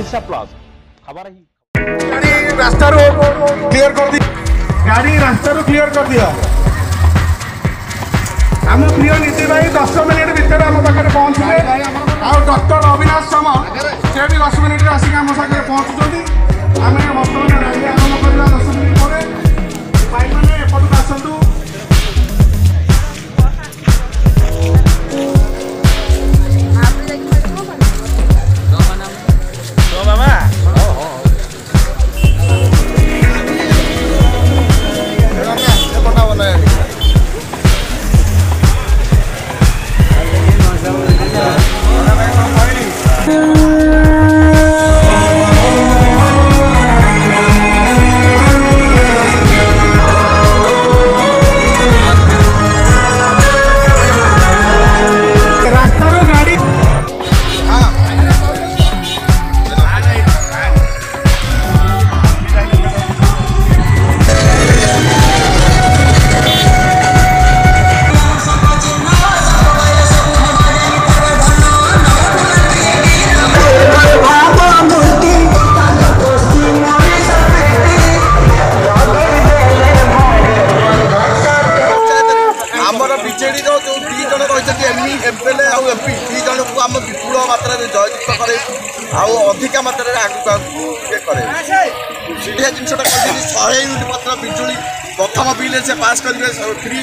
Odisha plus खबर ही गाड़ी रास्ता क्लियर कर दी गाड़ी रास्ता क्लियर कर दिया आम प्रिय नीति भाई 10 मिनिट भितर आम पाखे पहुँचे आ डॉक्टर अविनाश सामल से भी 10 मिनिट आसिक आम सागर पहुँचुंट आम बर्तमान रैली आरम्भ करवा 10 मिनिट पर भाई मैंने एपटू आसतु बीजेडी जो दी जन रही एमएलए आउ एमपी दी जन को आम विपुल मात्रा जययुक्त करे अधिका मात्रा आगे ये करे सीढ़िया जिनटा कहते 100 यूनिट मात्रा बिजुली प्रथम बिल से पास करेंगे फ्री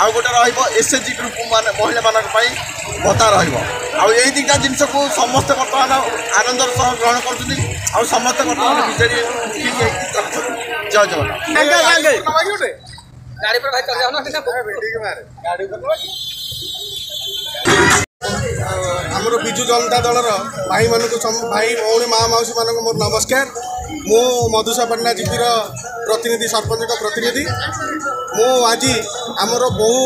आउ गोटे रएसएचजी ग्रुप महिला मान भत्ता रही दुटा जिनस को समस्त बर्तमान आनंदर सह ग्रहण कर समस्त बर्तमान बीजेडी जय जगन्नाथ गाड़ी पर भाई चल जाओ ना आमर विजु जनता दलर भाई मान भाई भौणी माँ मौसी मान मोर नमस्कार मु मधुसा पटना जीपीर प्रतिनिधि सरपंच प्रतिनिधि मु आज आमर बहु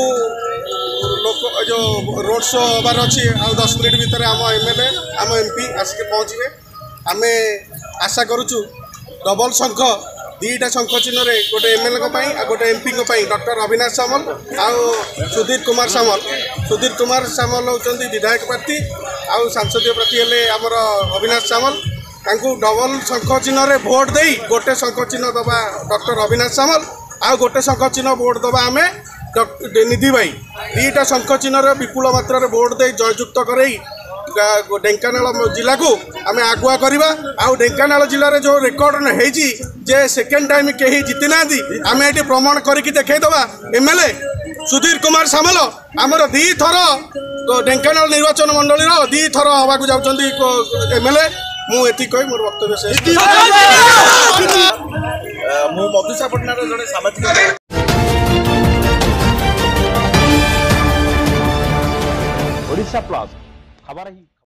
लोक जो रोड शो हबार अच्छी आ 10 मिनिट भितर आम एमएलए आम एमपी आसिक पहुँचे आम आशा करुचु डबल शंख दीटा शंख चिन्ह गोटे एमएलए गोटे एमपी डॉक्टर अविनाश सामल आउ सुधीर कुमार सामल होती विधायक प्रार्थी आउ सांसदीय प्रार्थी हेले आमर अविनाश सामल तांकु डबल शंख चिन्ह भोट दे गोटे शंख चिन्ह दबा डॉक्टर अविनाश सामल आउ गोटे शंख चिन्ह भोट दबा आम निधि भाई दीटा शंख चिन्ह विपुल मात्रा भोट दे जययुक्त करई ढेंकानाल जिला को आम आगुआ करवा आउ ढेंकानाल जिले जो रेकर्ड होती जे सेकेंड टाइम कहीं जीति ना आम ये प्रमाण करके देखईदबा एमएलए सुधीर कुमार सामल आमर दी थर ढेंकानाल निर्वाचन मंडली दी थर हवा को जाऊँगी एमएलए मुझे कही मोर वक्तव्य शेष मु मधुसापटना जड़े सामाजिक ओडिशा प्लस खबर ही